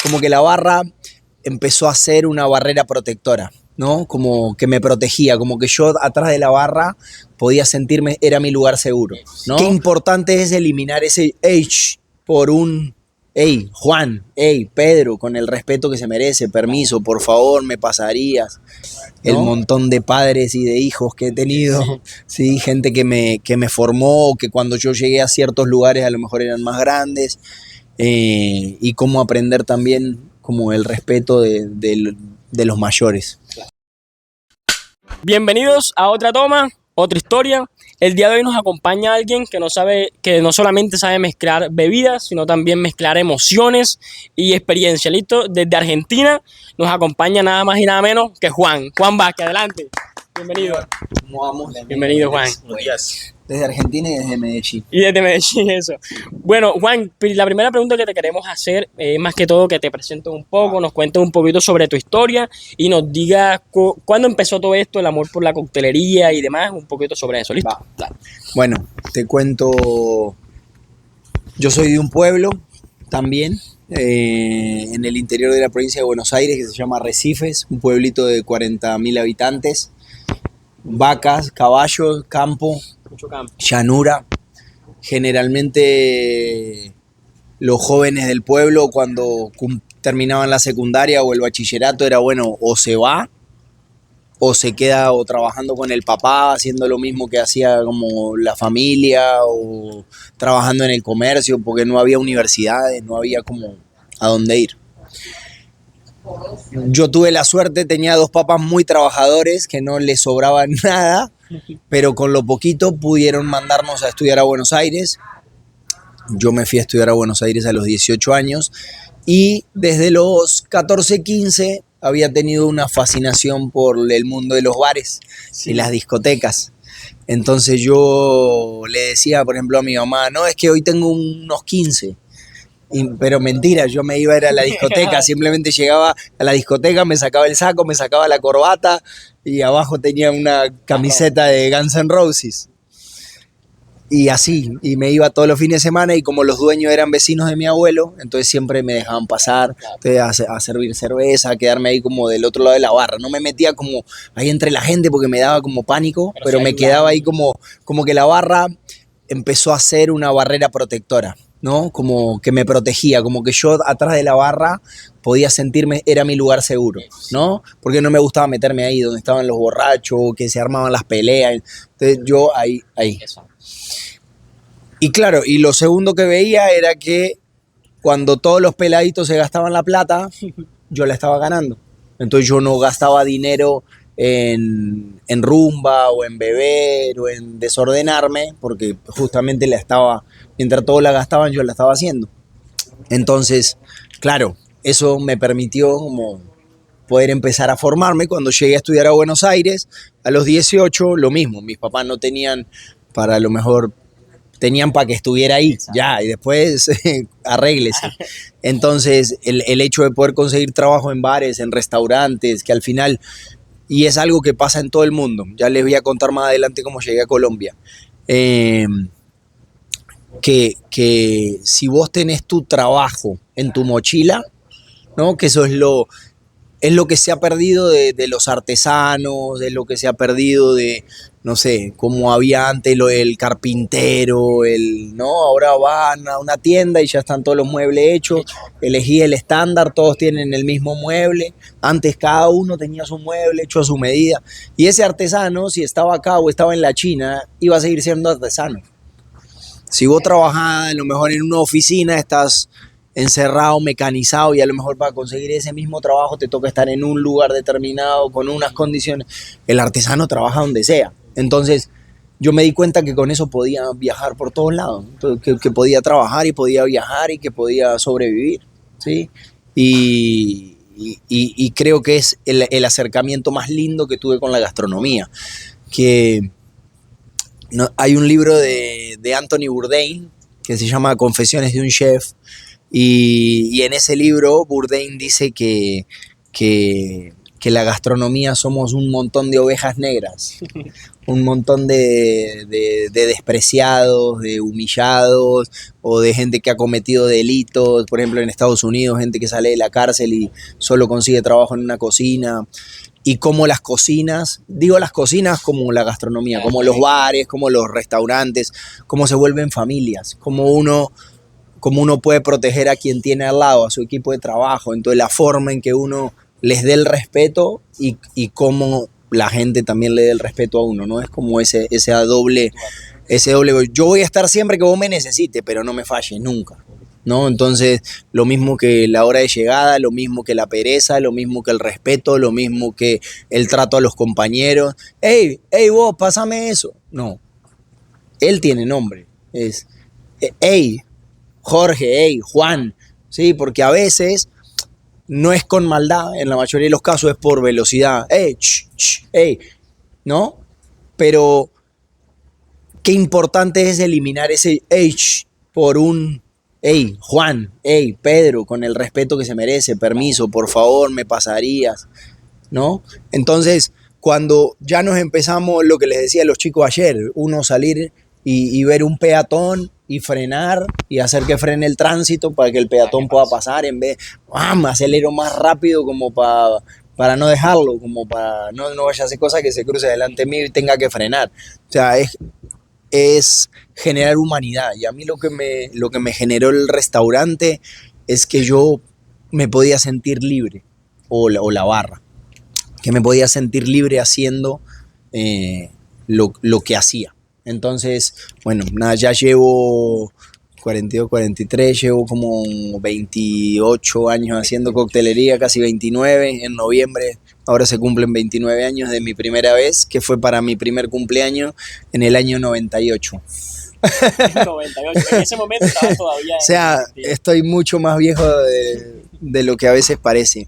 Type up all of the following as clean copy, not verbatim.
como que la barra empezó a ser una barrera protectora, ¿no? Como que me protegía, como que yo atrás de la barra podía sentirme, era mi lugar seguro, ¿no? Qué importante es eliminar ese H por un hey, Juan, hey, Pedro, con el respeto que se merece, permiso, por favor, me pasarías. ¿No? El montón de padres y de hijos que he tenido, sí, gente que me formó, que cuando yo llegué a ciertos lugares a lo mejor eran más grandes, y cómo aprender también como el respeto de los mayores. Bienvenidos a otra toma, otra historia. El día de hoy nos acompaña alguien que no solamente sabe mezclar bebidas, sino también mezclar emociones y experiencia. ¿Listo? Desde Argentina nos acompaña nada más y nada menos que Juan. Juan Vázquez, adelante. Bienvenido. ¿Cómo vamos? Bienvenido, Juan. Buenos días. Desde Argentina y desde Medellín. Y desde Medellín, eso. Bueno, Juan, la primera pregunta que te queremos hacer es más que todo que te presentes un poco, nos cuentes un poquito sobre tu historia y nos digas cuándo empezó todo esto, el amor por la coctelería y demás, un poquito sobre eso, ¿listo? Claro. Bueno, te cuento, yo soy de un pueblo también, en el interior de la provincia de Buenos Aires, que se llama Arrecifes, un pueblito de 40.000 habitantes, vacas, caballos, campo, Mucho campo. llanura. Generalmente los jóvenes del pueblo cuando terminaban la secundaria o el bachillerato era bueno, o se va o se queda o trabajando con el papá haciendo lo mismo que hacía como la familia o trabajando en el comercio porque no había universidades, no había como a dónde ir. Yo tuve la suerte, tenía dos papás muy trabajadores que no les sobraba nada, pero con lo poquito pudieron mandarnos a estudiar a Buenos Aires. Yo me fui a estudiar a Buenos Aires a los 18 años y desde los 14, 15 había tenido una fascinación por el mundo de los bares y las discotecas. Entonces yo le decía, por ejemplo, a mi mamá, no, es que hoy tengo unos 15. Pero mentira, yo me iba a ir a la discoteca, simplemente llegaba a la discoteca, me sacaba el saco, me sacaba la corbata y abajo tenía una camiseta de Guns N' Roses. Y así, y me iba todos los fines de semana y como los dueños eran vecinos de mi abuelo, entonces siempre me dejaban pasar a servir cerveza, a quedarme ahí como del otro lado de la barra. No me metía como ahí entre la gente porque me daba como pánico, pero me quedaba ahí como que la barra empezó a ser una barrera protectora, ¿no? Como que me protegía, como que yo atrás de la barra podía sentirme, era mi lugar seguro, ¿no? Porque no me gustaba meterme ahí donde estaban los borrachos, que se armaban las peleas. Entonces yo ahí. Y claro, y lo segundo que veía era que cuando todos los peladitos se gastaban la plata, yo la estaba ganando. Entonces yo no gastaba dinero en rumba o en beber o en desordenarme, porque justamente mientras todos la gastaban, yo la estaba haciendo. Entonces, claro, eso me permitió como poder empezar a formarme. Cuando llegué a estudiar a Buenos Aires, a los 18, lo mismo. Mis papás no tenían para lo mejor... tenían para que estuviera ahí, ya, y después arréglese. Entonces, el hecho de poder conseguir trabajo en bares, en restaurantes, que al final, y es algo que pasa en todo el mundo, ya les voy a contar más adelante cómo llegué a Colombia, que si vos tenés tu trabajo en tu mochila, ¿no? Que eso es lo que se ha perdido de los artesanos, es lo que se ha perdido de, no sé, como había antes el carpintero, ¿no? Ahora van a una tienda y ya están todos los muebles hechos, elegí el estándar, todos tienen el mismo mueble, antes cada uno tenía su mueble hecho a su medida, y ese artesano, si estaba acá o estaba en la China, iba a seguir siendo artesano. Si vos trabajás a lo mejor en una oficina, estás encerrado, mecanizado y a lo mejor para conseguir ese mismo trabajo te toca estar en un lugar determinado con unas condiciones. El artesano trabaja donde sea. Entonces yo me di cuenta que con eso podía viajar por todos lados, que podía trabajar y podía viajar y que podía sobrevivir, ¿sí? Y creo que es el acercamiento más lindo que tuve con la gastronomía. Hay un libro de Anthony Bourdain que se llama Confesiones de un Chef. Y en ese libro Bourdain dice que la gastronomía somos un montón de ovejas negras, un montón de despreciados, de humillados o de gente que ha cometido delitos. Por ejemplo, en Estados Unidos, gente que sale de la cárcel y solo consigue trabajo en una cocina. Y como las cocinas, digo las cocinas como la gastronomía, como los bares, como los restaurantes, cómo se vuelven familias, cómo uno puede proteger a quien tiene al lado, a su equipo de trabajo. Entonces la forma en que uno les dé el respeto y cómo la gente también le dé el respeto a uno, ¿no? Es como ese doble, yo voy a estar siempre que vos me necesites, pero no me falles nunca, ¿no? Entonces, lo mismo que la hora de llegada, lo mismo que la pereza, lo mismo que el respeto, lo mismo que el trato a los compañeros. ¡Ey, vos, pásame eso! No, él tiene nombre, es, ¡ey, Jorge, ¡ey, Juan! Sí, porque a veces no es con maldad, en la mayoría de los casos es por velocidad. ¡Ey, ey! ¿No? Pero qué importante es eliminar ese ¡ey! Por un ¡ey, Juan! ¡Ey, Pedro! Con el respeto que se merece. Permiso, por favor, me pasarías, ¿no? Entonces, cuando ya nos empezamos, lo que les decía a los chicos ayer, uno salir y ver un peatón y frenar y hacer que frene el tránsito para que el peatón pueda pasar, en vez, me acelero más rápido como para no dejarlo, como para no vaya a hacer cosas que se cruce delante mío y tenga que frenar. O sea, es generar humanidad. Y a mí lo que me generó el restaurante es que yo me podía sentir libre, o la barra, que me podía sentir libre haciendo lo que hacía. Entonces, bueno, nada, ya llevo 42, 43, llevo como 28 años haciendo coctelería, casi 29, en noviembre ahora se cumplen 29 años de mi primera vez, que fue para mi primer cumpleaños en el año 98. 98, en ese momento estaba todavía... O sea, estoy mucho más viejo de lo que a veces parece.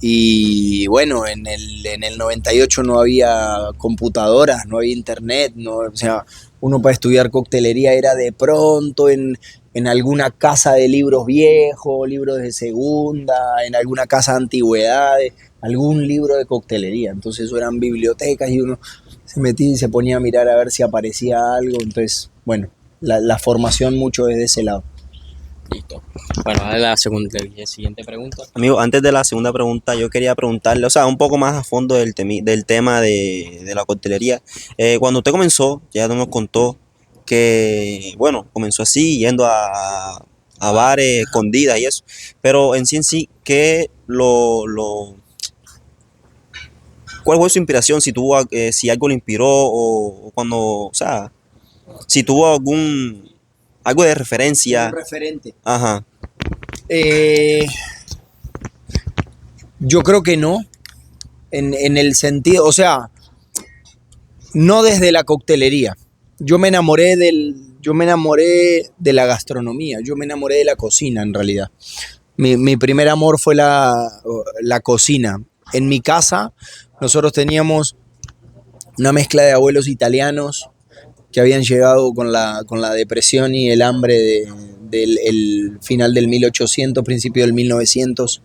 Y bueno, en el 98 no había computadoras, no había internet, no, o sea, uno para estudiar coctelería era de pronto en alguna casa de libros viejos, libros de segunda, en alguna casa de antigüedades, algún libro de coctelería. Entonces eso eran bibliotecas y uno se metía y se ponía a mirar a ver si aparecía algo. Entonces, bueno, la formación mucho es de ese lado. Listo. Bueno, a la siguiente pregunta. Amigo, antes de la segunda pregunta, yo quería preguntarle, o sea, un poco más a fondo del tema de la coctelería. Cuando usted comenzó, ya nos contó que, bueno, comenzó así, yendo a bares, escondidas y eso. Pero en sí, ¿qué cuál fue su inspiración? Si tuvo, si algo lo inspiró o cuando, o sea, si tuvo algo de referencia. Un referente. Ajá. Yo creo que no, en el sentido, o sea, no desde la coctelería. Yo me enamoré de la gastronomía, yo me enamoré de la cocina en realidad. Mi primer amor fue la cocina. En mi casa nosotros teníamos una mezcla de abuelos italianos que habían llegado con la depresión y el hambre del final del 1800, principio del 1900.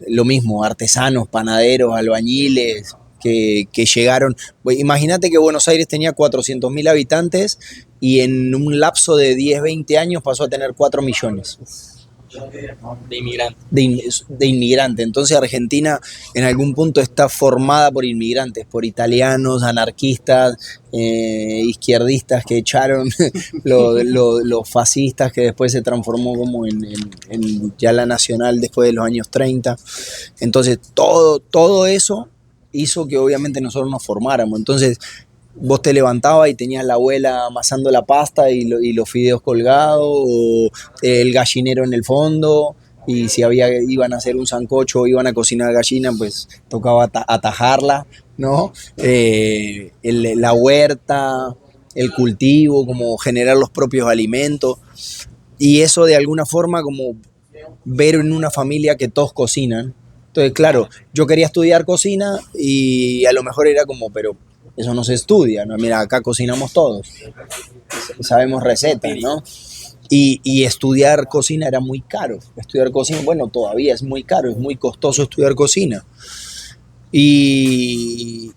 Lo mismo, artesanos, panaderos, albañiles que llegaron. Imagínate que Buenos Aires tenía 400.000 habitantes y en un lapso de 10, 20 años pasó a tener 4 millones. De inmigrantes. De inmigrantes. Entonces Argentina en algún punto está formada por inmigrantes, por italianos, anarquistas, izquierdistas que echaron, los fascistas, que después se transformó como en ya la nacional después de los años 30. Entonces todo eso hizo que obviamente nosotros nos formáramos. Entonces vos te levantabas y tenías la abuela amasando la pasta y los fideos colgados, o el gallinero en el fondo, y si iban a hacer un sancocho o iban a cocinar gallina, pues tocaba atajarla, ¿no? La huerta, el cultivo, como generar los propios alimentos, y eso de alguna forma como ver en una familia que todos cocinan. Entonces, claro, yo quería estudiar cocina y a lo mejor era como, pero eso no se estudia, ¿no? Mira, acá cocinamos todos, sabemos recetas, ¿no? Y estudiar cocina era muy caro. Estudiar cocina, bueno, todavía es muy caro, es muy costoso estudiar cocina. y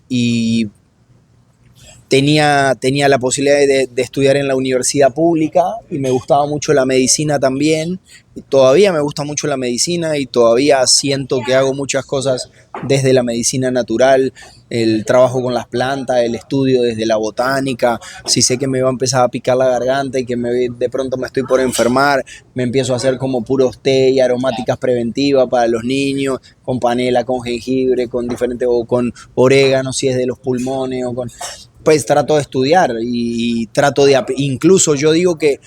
tenía la posibilidad de estudiar en la universidad pública y me gustaba mucho la medicina también. Y todavía me gusta mucho la medicina y todavía siento que hago muchas cosas desde la medicina natural, el trabajo con las plantas, el estudio desde la botánica. Si sé que me va a empezar a picar la garganta y que de pronto me estoy por enfermar, me empiezo a hacer como puros té y aromáticas preventivas para los niños, con panela, con jengibre, con diferentes, o con orégano si es de los pulmones, o con... Pues trato de estudiar y trato de... Incluso yo digo que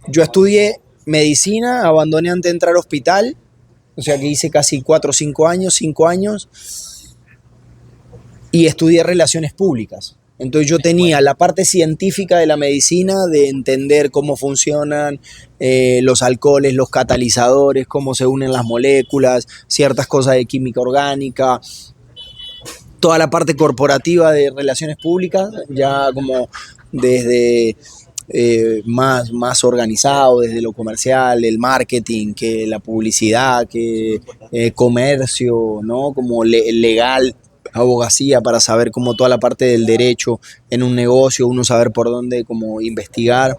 yo estudié medicina, abandoné antes de entrar al hospital, o sea que hice casi 4 o 5 años, y estudié relaciones públicas. Entonces yo tenía la parte científica de la medicina, de entender cómo funcionan los alcoholes, los catalizadores, cómo se unen las moléculas, ciertas cosas de química orgánica, toda la parte corporativa de relaciones públicas, ya como desde más organizado, desde lo comercial, el marketing, que la publicidad, que comercio, ¿no? Como legal, abogacía, para saber como toda la parte del derecho en un negocio, uno saber por dónde como investigar,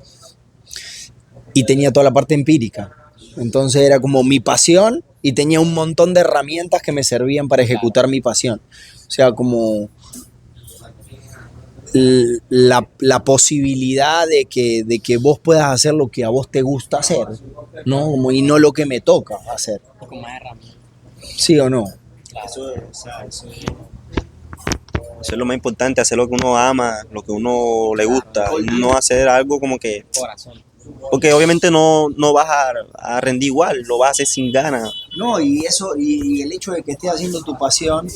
y tenía toda la parte empírica. Entonces era como mi pasión y tenía un montón de herramientas que me servían para ejecutar mi pasión. O sea, como la posibilidad de que vos puedas hacer lo que a vos te gusta hacer, ¿no? Como, y no lo que me toca hacer. Con más herramientas. ¿Sí o no? Eso es lo más importante, hacer lo que uno ama, lo que uno le gusta, no hacer algo como que... Corazón. Porque obviamente no vas a rendir igual, lo vas a hacer sin ganas. No, y eso, y el hecho de que estés haciendo tu pasión,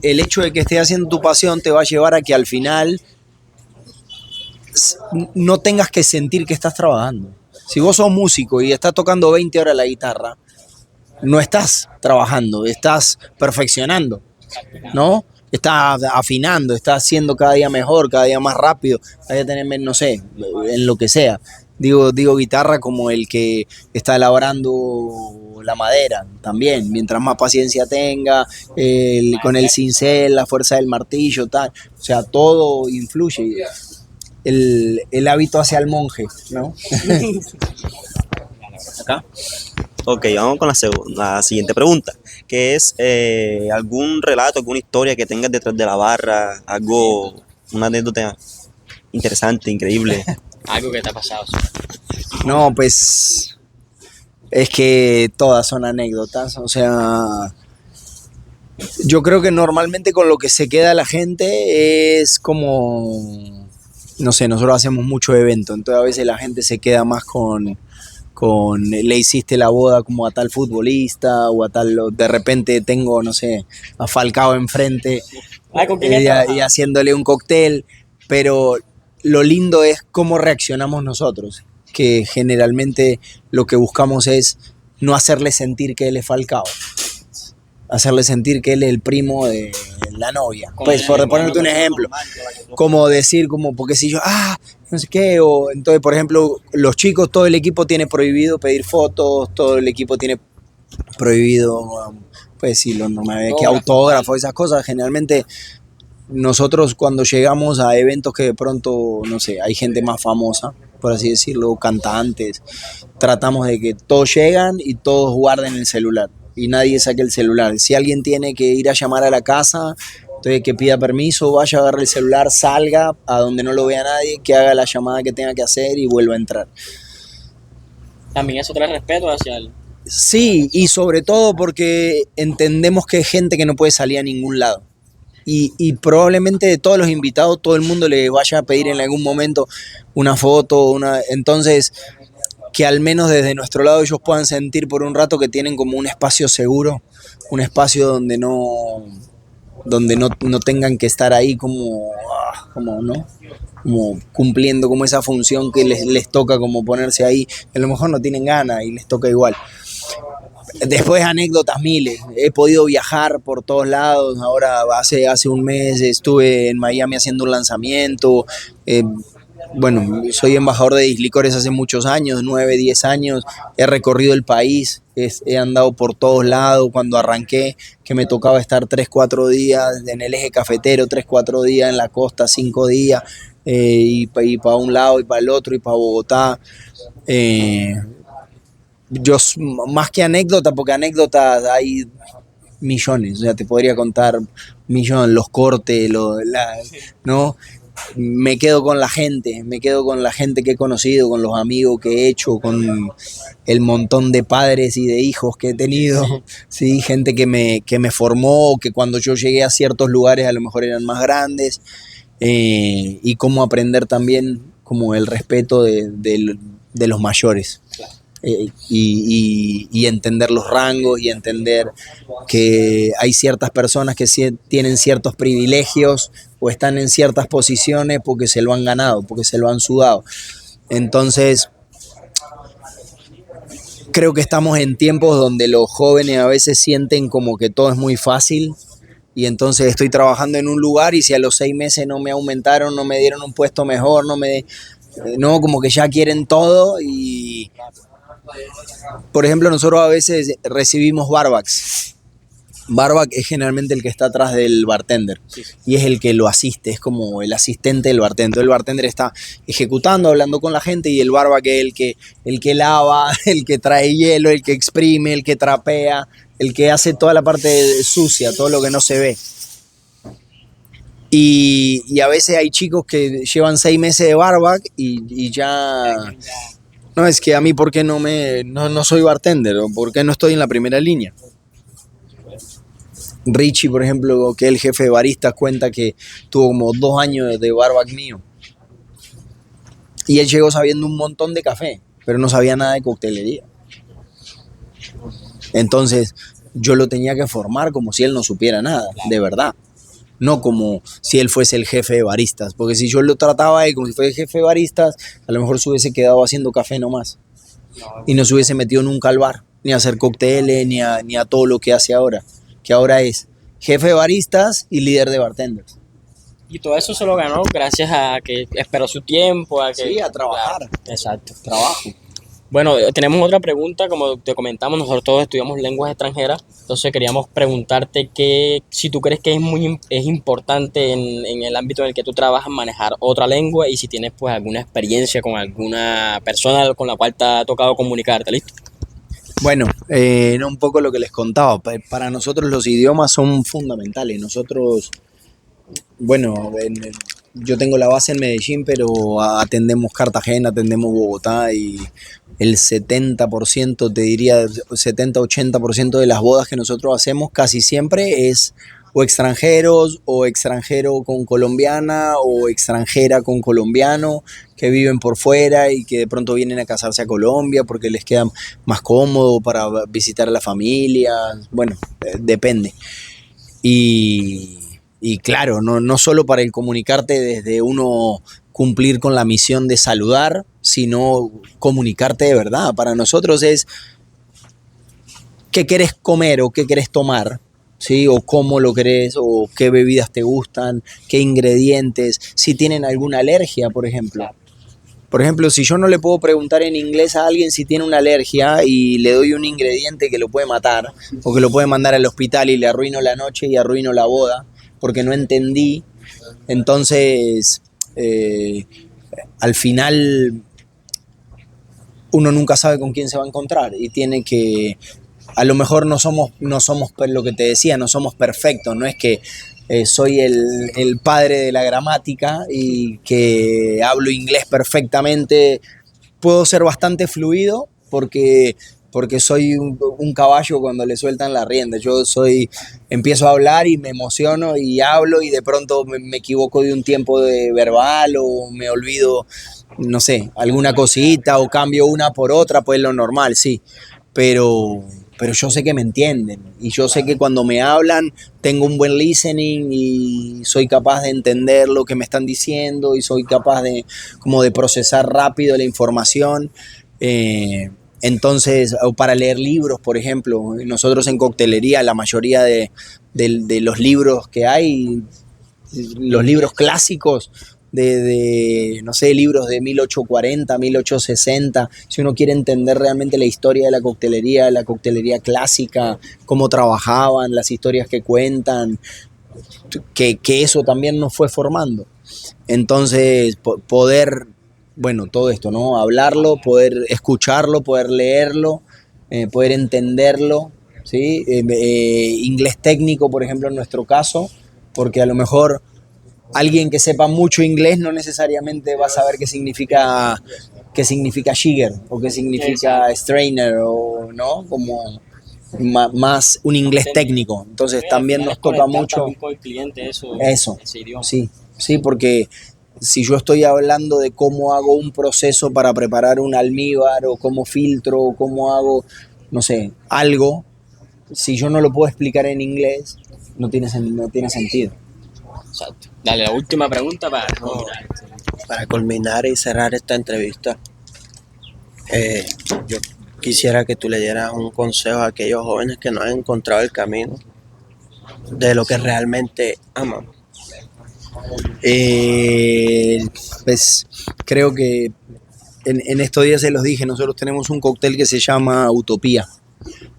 el hecho de que estés haciendo tu pasión te va a llevar a que al final no tengas que sentir que estás trabajando. Si vos sos músico y estás tocando 20 horas la guitarra, no estás trabajando, estás perfeccionando, ¿no? Estás afinando, estás haciendo cada día mejor, cada día más rápido, cada día tenés, no sé, en lo que sea. Digo guitarra como el que está elaborando la madera también, mientras más paciencia tenga, con el cincel, la fuerza del martillo, tal, o sea, todo influye. El hábito hacia el monje, ¿no? Acá. Ok, vamos con la siguiente pregunta, que es algún relato, alguna historia que tengas detrás de la barra, algo, una anécdota interesante, increíble. Algo que te ha pasado. No, pues es que todas son anécdotas, o sea, yo creo que normalmente con lo que se queda la gente es como, no sé, nosotros hacemos mucho evento, entonces a veces la gente se queda más con le hiciste la boda como a tal futbolista o a tal, de repente tengo, no sé, a Falcao enfrente y haciéndole un cóctel, pero lo lindo es cómo reaccionamos nosotros, que generalmente lo que buscamos es no hacerle sentir que él es Falcao, hacerle sentir que él es el primo de la novia. Pues por ponerte un ejemplo, como decir, como, porque si yo, no sé qué, o entonces, por ejemplo, los chicos, todo el equipo tiene prohibido pedir fotos, todo el equipo tiene prohibido, pues sí, que autógrafo, esas cosas. Generalmente nosotros cuando llegamos a eventos que de pronto, no sé, hay gente más famosa, por así decirlo, cantantes, tratamos de que todos llegan y todos guarden el celular y nadie saque el celular. Si alguien tiene que ir a llamar a la casa, entonces que pida permiso, vaya, agarre el celular, salga a donde no lo vea nadie, que haga la llamada que tenga que hacer y vuelva a entrar. También eso trae respeto hacia él. Sí, y sobre todo porque entendemos que hay gente que no puede salir a ningún lado. Y probablemente de todos los invitados, todo el mundo le vaya a pedir en algún momento una foto, entonces que al menos desde nuestro lado ellos puedan sentir por un rato que tienen como un espacio seguro, un espacio donde no tengan que estar ahí como ¿no? Como cumpliendo como esa función que les toca como ponerse ahí, a lo mejor no tienen ganas y les toca igual. Después anécdotas miles, he podido viajar por todos lados, ahora hace un mes estuve en Miami haciendo un lanzamiento, bueno, soy embajador de Dislicores hace muchos años, 9, 10 años, he recorrido el país, he andado por todos lados. Cuando arranqué, que me tocaba estar 3, 4 días en el eje cafetero, 3, 4 días en la costa, 5 días, y para un lado y para el otro y para Bogotá. Yo, más que anécdota, porque anécdotas hay millones, o sea, te podría contar millones, los cortes, ¿no? Me quedo con la gente que he conocido, con los amigos que he hecho, con el montón de padres y de hijos que he tenido, sí, gente que me formó, que cuando yo llegué a ciertos lugares a lo mejor eran más grandes, y cómo aprender también como el respeto de los mayores. Y entender los rangos y entender que hay ciertas personas que tienen ciertos privilegios o están en ciertas posiciones porque se lo han ganado, porque se lo han sudado. Entonces, creo que estamos en tiempos donde los jóvenes a veces sienten como que todo es muy fácil, y entonces estoy trabajando en un lugar y si a los 6 meses no me aumentaron, no me dieron un puesto mejor, no, como que ya quieren todo. Y por ejemplo, nosotros a veces recibimos barbacks. Barback es generalmente el que está atrás del bartender y es el que lo asiste, es como el asistente del bartender. El bartender está ejecutando, hablando con la gente, y el barback es el que lava, el que trae hielo, el que exprime, el que trapea, el que hace toda la parte sucia, todo lo que no se ve. Y a veces hay chicos que llevan 6 meses de barback y ya... No, es que a mí, ¿por qué no soy bartender? ¿O por qué no estoy en la primera línea? Richie, por ejemplo, que es el jefe de baristas, cuenta que tuvo como 2 años de barback mío. Y él llegó sabiendo un montón de café, pero no sabía nada de coctelería. Entonces, yo lo tenía que formar como si él no supiera nada, de verdad. No como si él fuese el jefe de baristas, porque si yo lo trataba a él como si fuese el jefe de baristas, a lo mejor se hubiese quedado haciendo café nomás y no se hubiese metido nunca al bar, ni a hacer cócteles, ni a todo lo que hace ahora, que ahora es jefe de baristas y líder de bartenders. Y todo eso se lo ganó gracias a que esperó su tiempo, a que... Sí, a trabajar. Claro, exacto. Trabajo. Bueno, tenemos otra pregunta, como te comentamos, nosotros todos estudiamos lenguas extranjeras, entonces queríamos preguntarte que si tú crees que es importante en el ámbito en el que tú trabajas manejar otra lengua, y si tienes pues alguna experiencia con alguna persona con la cual te ha tocado comunicarte, ¿listo? Bueno, un poco lo que les contaba, para nosotros los idiomas son fundamentales. Nosotros, bueno, yo tengo la base en Medellín, pero atendemos Cartagena, atendemos Bogotá, y el 70%, te diría 70-80% de las bodas que nosotros hacemos casi siempre es o extranjeros, o extranjero con colombiana, o extranjera con colombiano, que viven por fuera y que de pronto vienen a casarse a Colombia porque les queda más cómodo para visitar a la familia. Bueno, depende. Y claro, no solo para el comunicarte desde uno cumplir con la misión de saludar, sino comunicarte de verdad. Para nosotros es qué querés comer o qué querés tomar, ¿sí? O cómo lo querés, o qué bebidas te gustan, qué ingredientes, si tienen alguna alergia, por ejemplo. Por ejemplo, si yo no le puedo preguntar en inglés a alguien si tiene una alergia y le doy un ingrediente que lo puede matar o que lo puede mandar al hospital y le arruino la noche y arruino la boda porque no entendí, entonces al final uno nunca sabe con quién se va a encontrar y tiene que... A lo mejor no somos lo que te decía, no somos perfectos, no es que soy el padre de la gramática y que hablo inglés perfectamente. Puedo ser bastante fluido porque soy un caballo cuando le sueltan la rienda. Empiezo a hablar y me emociono y hablo y de pronto me equivoco de un tiempo de verbal o me olvido, no sé, alguna cosita o cambio una por otra, pues lo normal, sí, pero yo sé que me entienden y yo sé que cuando me hablan tengo un buen listening y soy capaz de entender lo que me están diciendo y soy capaz de procesar rápido la información. Entonces, para leer libros, por ejemplo, nosotros en coctelería la mayoría de los libros que hay, los libros clásicos, no sé, libros de 1840, 1860, si uno quiere entender realmente la historia de la coctelería clásica, cómo trabajaban, las historias que cuentan, que eso también nos fue formando. Entonces, poder, bueno, todo esto, ¿no? Hablarlo, poder escucharlo, poder leerlo, poder entenderlo, ¿sí? Inglés técnico, por ejemplo, en nuestro caso, porque a lo mejor alguien que sepa mucho inglés no necesariamente va a saber qué significa Shiger o qué significa strainer o no, como más un inglés técnico. Entonces también nos toca mucho con el cliente eso. ese idioma. Sí, porque si yo estoy hablando de cómo hago un proceso para preparar un almíbar o cómo filtro o cómo hago, no sé, algo, si yo no lo puedo explicar en inglés, no tiene sentido. Exacto. Dale, la última pregunta para terminar. Para culminar y cerrar esta entrevista, yo quisiera que tú le dieras un consejo a aquellos jóvenes que no han encontrado el camino de lo que realmente aman. Pues creo que en estos días se los dije, nosotros tenemos un cóctel que se llama Utopía.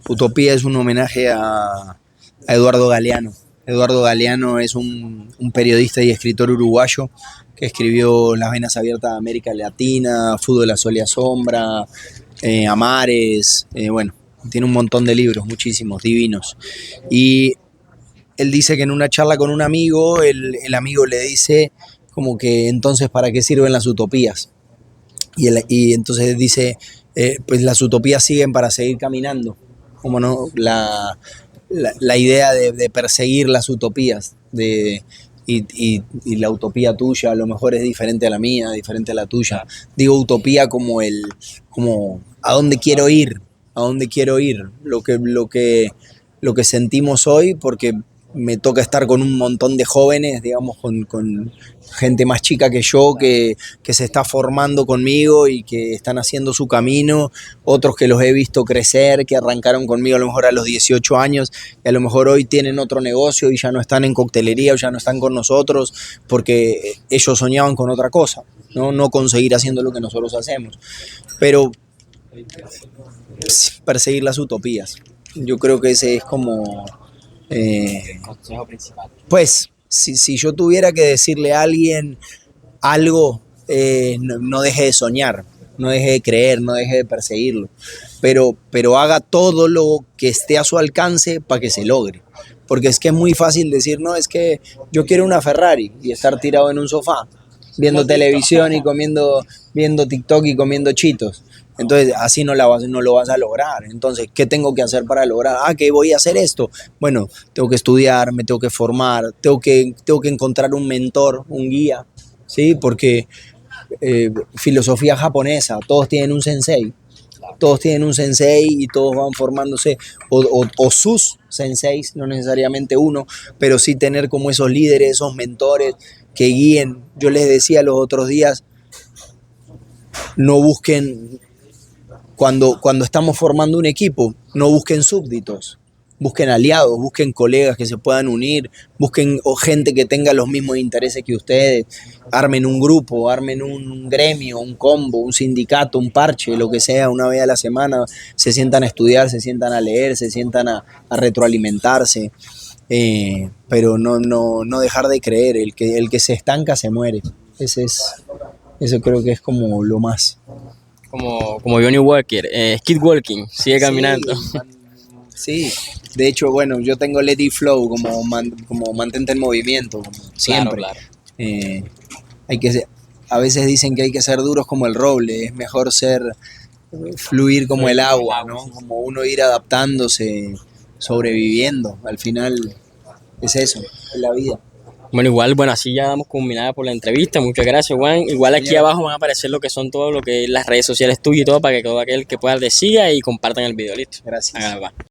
Utopía es un homenaje a Eduardo Galeano. Eduardo Galeano es un periodista y escritor uruguayo que escribió Las venas abiertas de América Latina, Fútbol a Sol y a Sombra, Amares, bueno, tiene un montón de libros, muchísimos, divinos. Y él dice que en una charla con un amigo, el amigo le dice como que entonces ¿para qué sirven las utopías? Y entonces dice, pues las utopías siguen para seguir caminando, como no, la idea de perseguir las utopías, y la utopía tuya a lo mejor es diferente a la mía, diferente a la tuya. Digo utopía como a dónde quiero ir, lo que sentimos hoy, porque me toca estar con un montón de jóvenes, digamos, con gente más chica que yo, que se está formando conmigo y que están haciendo su camino, otros que los he visto crecer, que arrancaron conmigo a lo mejor a los 18 años, y a lo mejor hoy tienen otro negocio y ya no están en coctelería o ya no están con nosotros, porque ellos soñaban con otra cosa, no con seguir haciendo lo que nosotros hacemos. Pero perseguir las utopías, yo creo que ese es como... El consejo principal. Pues, si yo tuviera que decirle a alguien algo, no deje de soñar, no deje de creer, no deje de perseguirlo, pero haga todo lo que esté a su alcance para que se logre. Porque es que es muy fácil decir, no, es que yo quiero una Ferrari y estar tirado en un sofá, viendo televisión y viendo TikTok y comiendo chitos. Entonces, así no lo vas a lograr. Entonces, ¿qué tengo que hacer para lograr? ¿Qué voy a hacer esto? Bueno, tengo que estudiar, me tengo que formar, tengo que encontrar un mentor, un guía, ¿sí? Porque filosofía japonesa, todos tienen un sensei. Todos tienen un sensei y todos van formándose, o sus senseis, no necesariamente uno, pero sí tener como esos líderes, esos mentores que guíen. Yo les decía los otros días, no busquen... Cuando estamos formando un equipo, no busquen súbditos, busquen aliados, busquen colegas que se puedan unir, busquen gente que tenga los mismos intereses que ustedes, armen un grupo, armen un gremio, un combo, un sindicato, un parche, lo que sea, una vez a la semana, se sientan a estudiar, se sientan a leer, se sientan a retroalimentarse, pero no dejar de creer, el que se estanca se muere, eso creo que es como lo más. Como Johnny Walker, Skid Walking, sigue caminando. Sí, de hecho, bueno, yo tengo Let It Flow como mantente en movimiento, como siempre. Claro. A veces dicen que hay que ser duros como el roble, es mejor fluir como el agua, ¿no? Como uno ir adaptándose, sobreviviendo. Al final es eso, es la vida. Bueno, igual, así ya damos culminada por la entrevista. Muchas gracias, Juan. Igual aquí abajo van a aparecer lo que son todo lo que las redes sociales tuyas y todo para que todo aquel que pueda te siga y compartan el video. ¿Listo? Gracias. Háganlo, va.